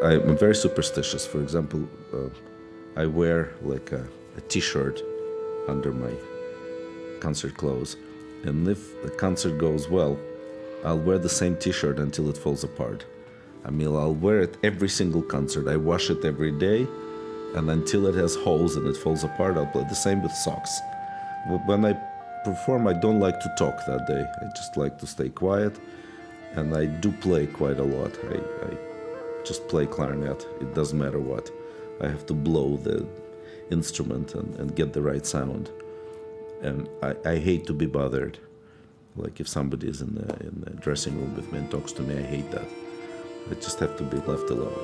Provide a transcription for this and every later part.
I'm very superstitious. For example, I wear like a t-shirt under my concert clothes. And if the concert goes well, I'll wear the same t-shirt until it falls apart. I mean, I'll wear it every single concert. I wash it every day, and until it has holes and it falls apart, I'll play. The same with socks. When I perform, I don't like to talk that day. I just like to stay quiet, and I do play quite a lot. I just play clarinet. It doesn't matter what. I have to blow the instrument and get the right sound. And I hate to be bothered. Like if somebody is in the dressing room with me and talks to me, I hate that. I just have to be left alone.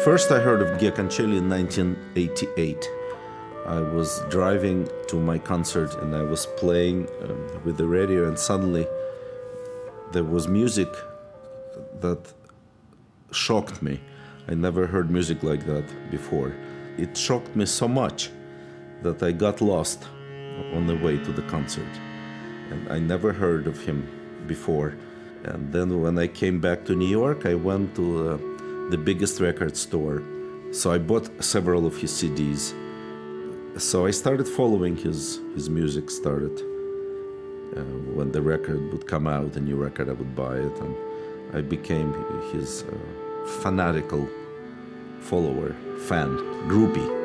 First I heard of Giya Kancheli in 1988. I was driving to my concert and I was playing with the radio, and suddenly there was music that shocked me. I never heard music like that before. It shocked me so much that I got lost on the way to the concert. And I never heard of him before. And then when I came back to New York, I went to the biggest record store. So I bought several of his CDs. So I started following his music, when the record would come out, a new record, I would buy it. And I became his fanatical follower, fan, groupie.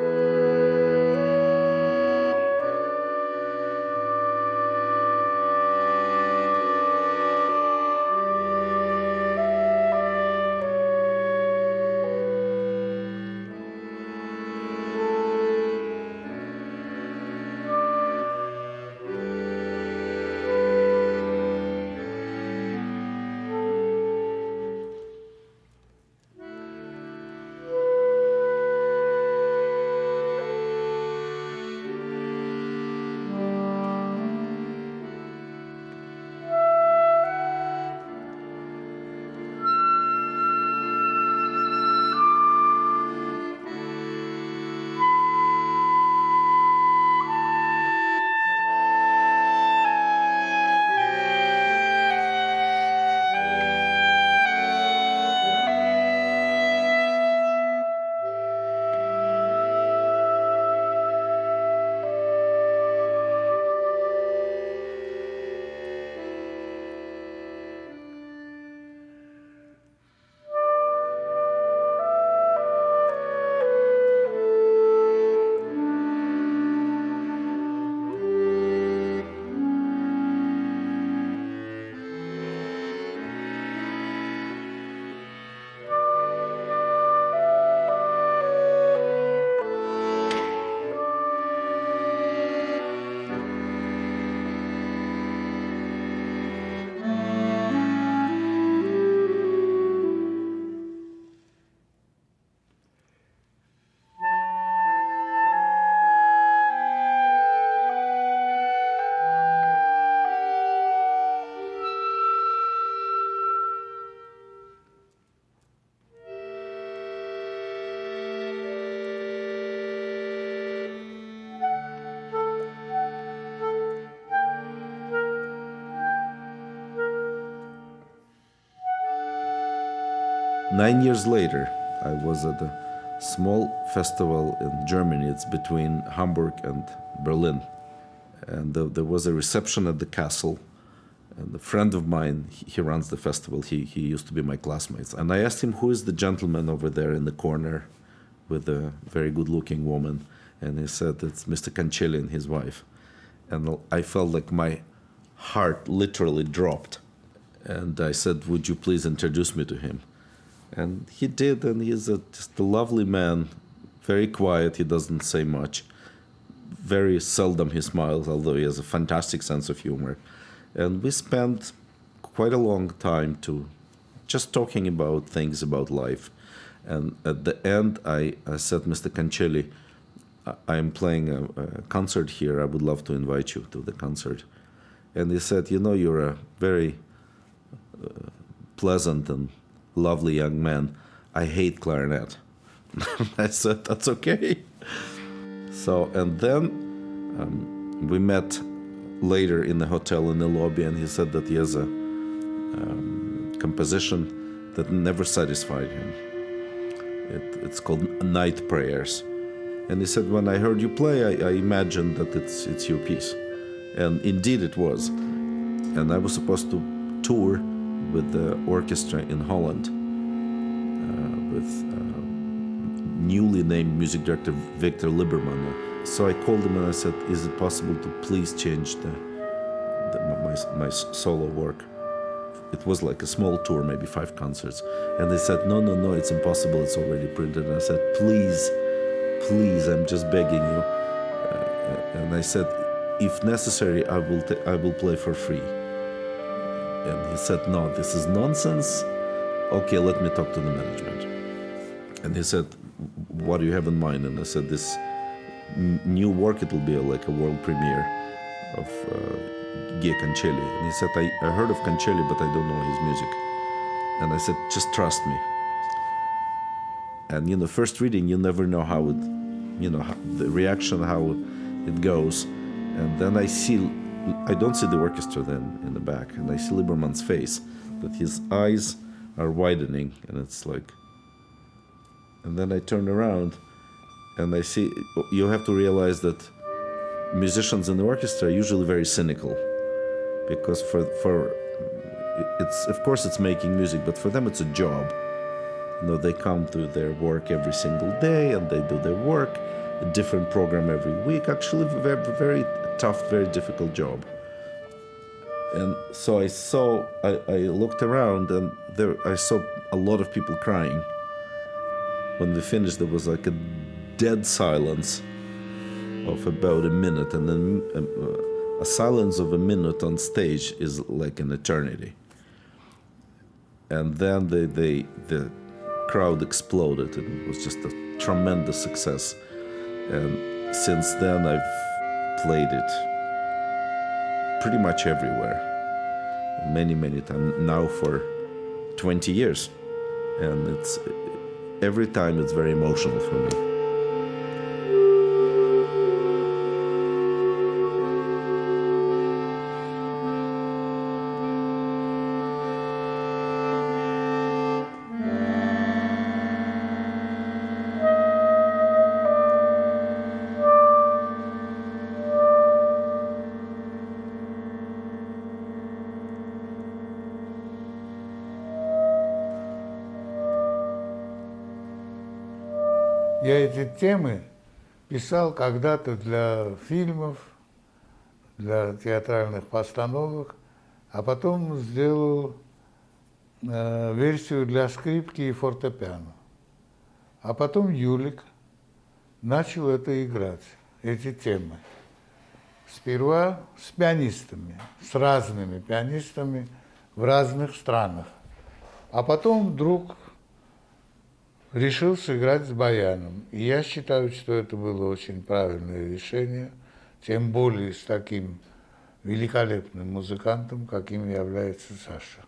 9 years later, I was at a small festival in Germany. It's between Hamburg and Berlin. And there was a reception at the castle. And a friend of mine, he runs the festival. He used to be my classmates. And I asked him, who is the gentleman over there in the corner with a very good-looking woman? And he said, it's Mr. Kancheli and his wife. And I felt like my heart literally dropped. And I said, would you please introduce me to him? And he did, and he's just a lovely man, very quiet, he doesn't say much. Very seldom he smiles, although he has a fantastic sense of humor. And we spent quite a long time just talking about things about life. And at the end, I said, Mr. Kancheli, I am playing a concert here. I would love to invite you to the concert. And he said, you're a very pleasant and lovely young man. I hate clarinet. I said, that's okay. So, and then we met later in the hotel in the lobby, and he said that he has a composition that never satisfied him. It's called Night Prayers. And he said, when I heard you play, I imagined that it's your piece. And indeed it was. And I was supposed to tour with the orchestra in Holland with newly named music director Victor Lieberman. So I called him and I said, is it possible to please change my solo work? It was like a small tour, maybe 5 concerts. And they said, no, it's impossible, it's already printed. And I said, please, I'm just begging you. And I said, if necessary, I will play for free. And he said, no, this is nonsense. Okay, let me talk to the management. And he said, what do you have in mind? And I said, this new work, it will be like a world premiere of Giya Kancheli. And he said, I heard of Kancheli, but I don't know his music. And I said, just trust me. And, first reading, you never know how the reaction, how it goes. And then I don't see the orchestra then in the back, and I see Lieberman's face, that his eyes are widening, and it's like, and then I turn around, and I see, you have to realize that musicians in the orchestra are usually very cynical, because for it's, of course it's making music, but for them it's a job. They come to their work every single day, and they do their work, a different program every week, actually very, very tough, very difficult job. And so I looked around, and I saw a lot of people crying. When we finished, there was like a dead silence of about a minute, and then a silence of a minute on stage is like an eternity. And then the crowd exploded, and it was just a tremendous success. And since then, I've played it pretty much everywhere, many times, now for 20 years. And every time it's very emotional for me. Я эти темы писал когда-то для фильмов, для театральных постановок, а потом сделал версию для скрипки и фортепиано. А потом Юлик начал это играть, эти темы. Сперва с пианистами, с разными пианистами в разных странах. А потом вдруг решил сыграть с баяном. И я считаю, что это было очень правильное решение, тем более с таким великолепным музыкантом, каким является Саша.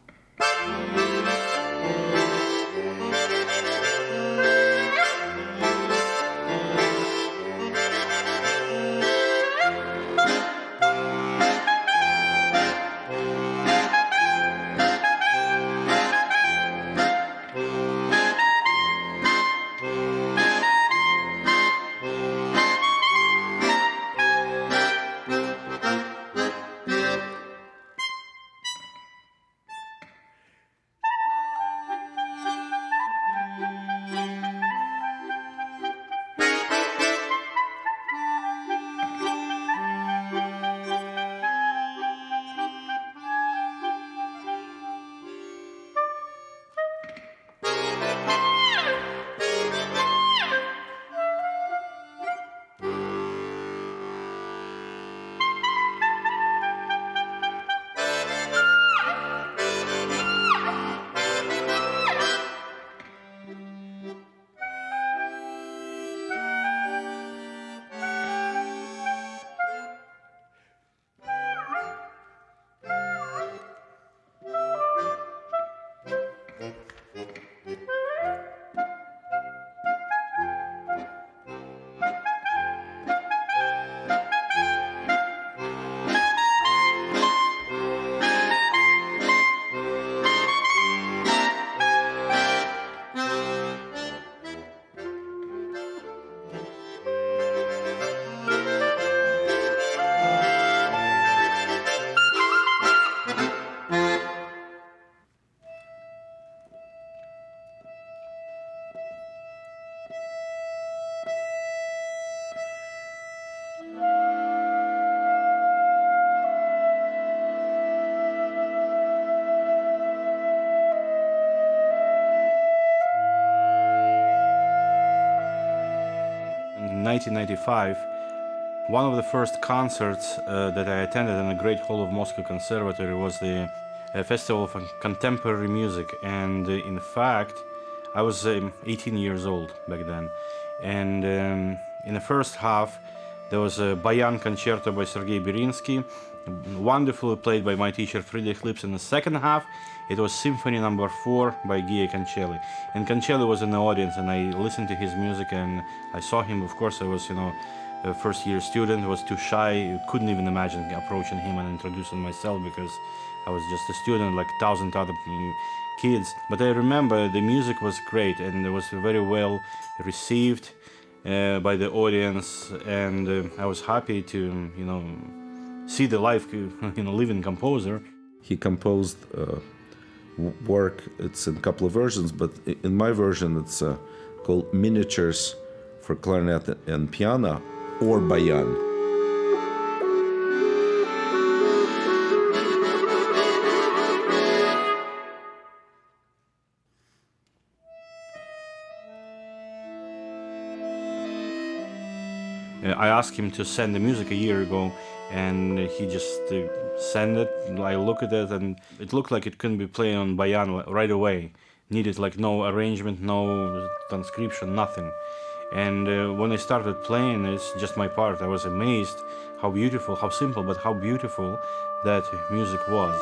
1995, one of the first concerts that I attended in the Great Hall of Moscow Conservatory was the Festival of Contemporary Music. And in fact, I was 18 years old back then. And in the first half, there was a bayan concerto by Sergei Berinsky, wonderfully played by my teacher Friedrich Lips. In the second half, it was Symphony No. 4 by Giya Kancheli. And Kancheli was in the audience, and I listened to his music, and I saw him. Of course, I was, a first-year student, was too shy, couldn't even imagine approaching him and introducing myself because I was just a student like 1,000 other kids. But I remember the music was great, and it was very well received by the audience, and I was happy to, see the live, living composer. He composed work, it's in a couple of versions, but in my version it's called Miniatures for Clarinet and Piano, or Bayan. I asked him to send the music a year ago, and he just sent it. I looked at it, and it looked like it couldn't be played on bayan right away. Needed like no arrangement, no transcription, nothing. And when I started playing, it's just my part. I was amazed how beautiful, how simple, but how beautiful that music was.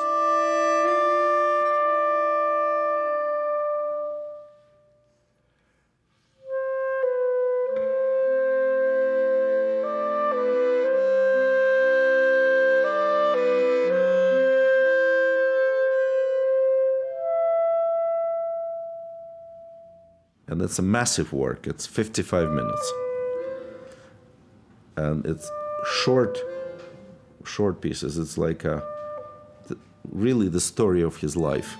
And it's a massive work. It's 55 minutes. And it's short pieces. It's like really the story of his life.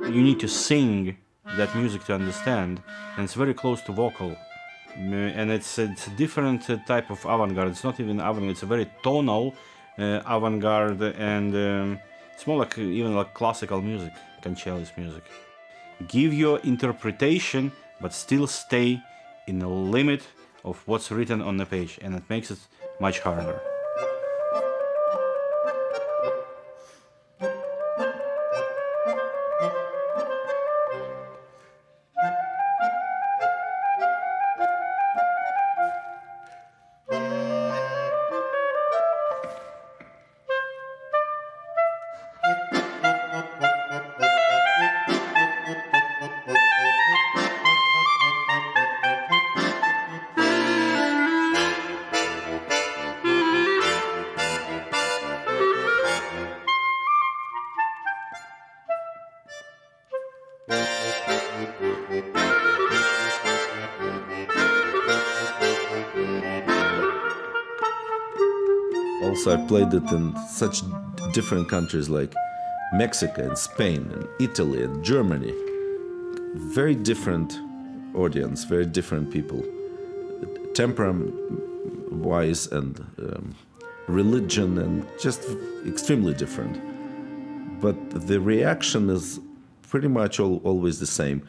You need to sing that music to understand, and it's very close to vocal. And it's a different type of avant-garde. It's not even avant-garde, it's a very tonal avant-garde, and it's more like even like classical music, Kancheli's music. Give your interpretation, but still stay in the limit of what's written on the page, and it makes it much harder. Also, I played it in such different countries like Mexico and Spain and Italy and Germany. Very different audience, very different people, temperament-wise and religion, and just extremely different. But the reaction is pretty much always the same.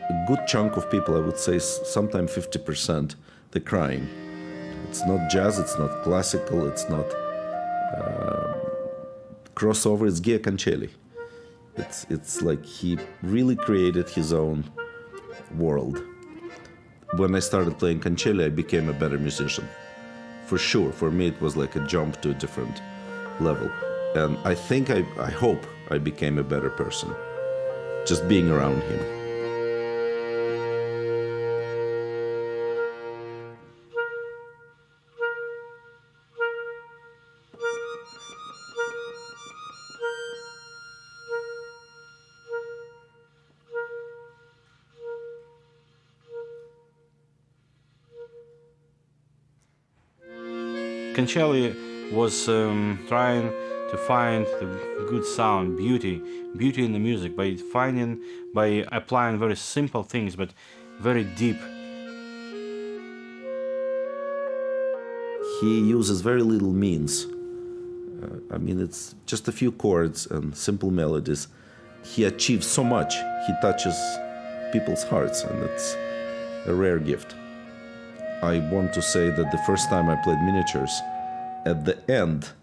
A good chunk of people, I would say, sometimes 50%, they're crying. It's not jazz, it's not classical, it's not crossover, it's Giya Kancheli. It's like he really created his own world. When I started playing Kancheli, I became a better musician. For sure, for me it was like a jump to a different level. And I think, I hope I became a better person, just being around him. Kancheli was trying to find the good sound, beauty in the music by applying very simple things, but very deep. He uses very little means. I mean, it's just a few chords and simple melodies. He achieves so much. He touches people's hearts, and it's a rare gift. I want to say that the first time I played miniatures, at the end,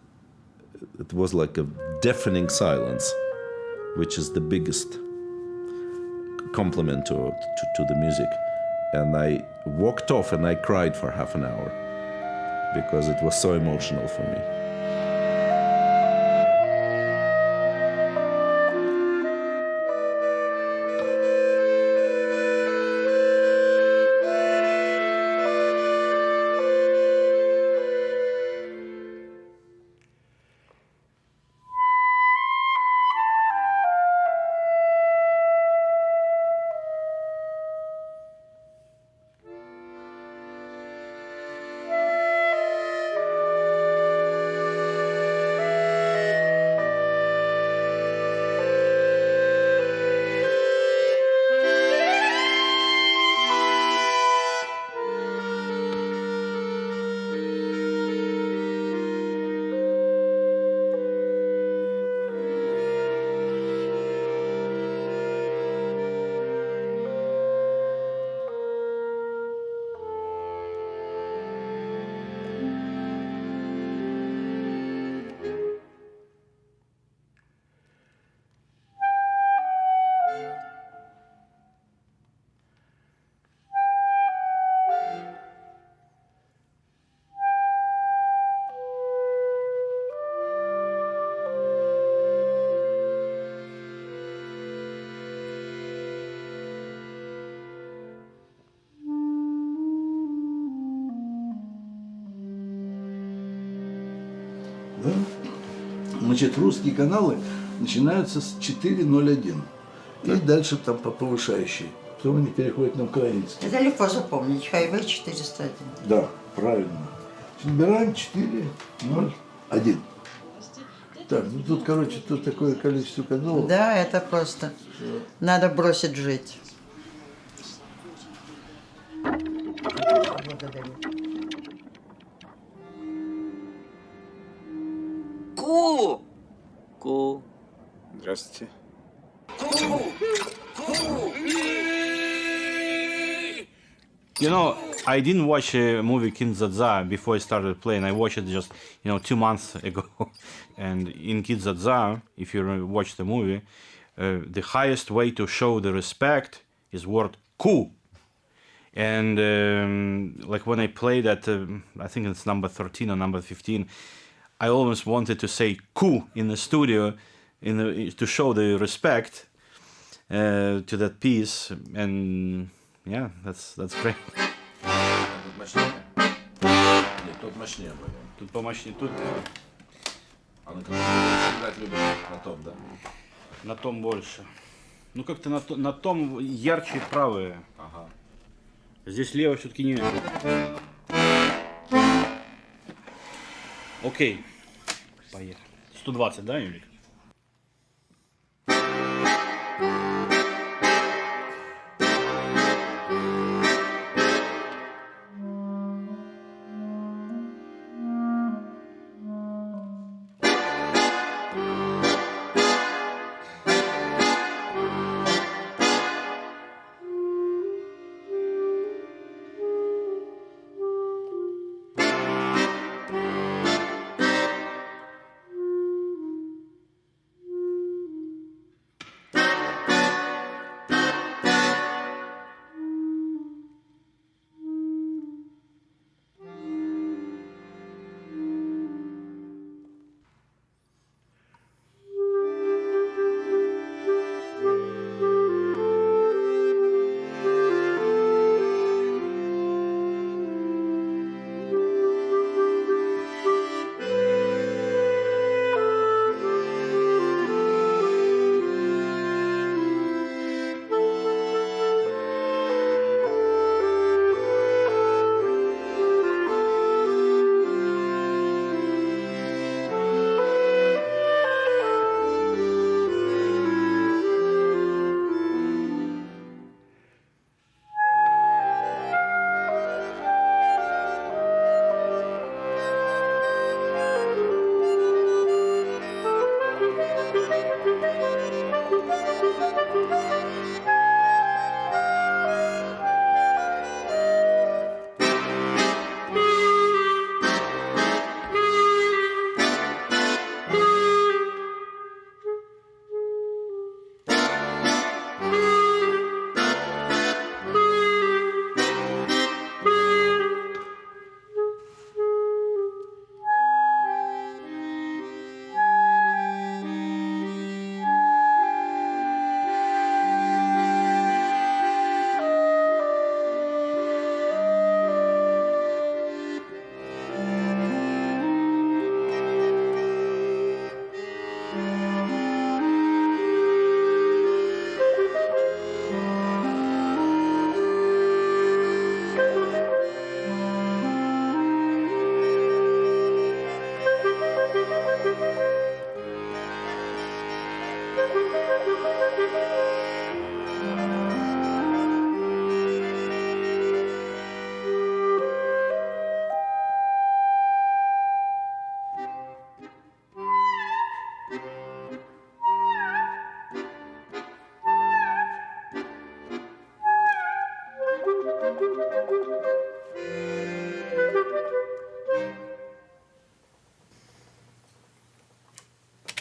it was like a deafening silence, which is the biggest compliment to the music. And I walked off and I cried for half an hour because it was so emotional for me. Да? Значит, русские каналы начинаются с 4.01 и дальше там по повышающей. Потом они переходят на украинский. Это легко запомнить. ХВ 401. Да, правильно. Набираем 4.01. Так, ну тут, короче, тут такое количество каналов. Да, это просто. Надо бросить жить. Благодарю. Ку. Здравствуйте. You know, I didn't watch a movie Kin Zadza before I started playing. I watched it just, 2 months ago. And in Kin Zadza, if you watch the movie, the highest way to show the respect is word ku. And like when I played at, I think it's number 13 or number 15, I always wanted to say ku in the studio to show the respect to that piece. And yeah, that's great. Тут мощнее баян. Тут помощнее, тут А на котором играть любишь? На том, да? на том больше. Ну как-то на том ярче правые. Ага. Здесь лево все-таки не. Окей. Поехали. 120, да, Юлик?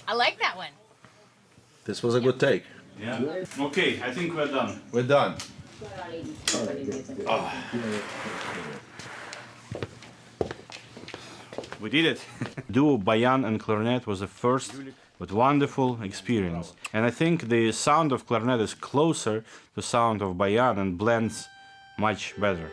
I like that one. This was a good take. Yeah. Okay, I think we're done. We're done. We did it. Duo bayan and clarinet was the first but wonderful experience. And I think the sound of clarinet is closer to sound of bayan and blends much better.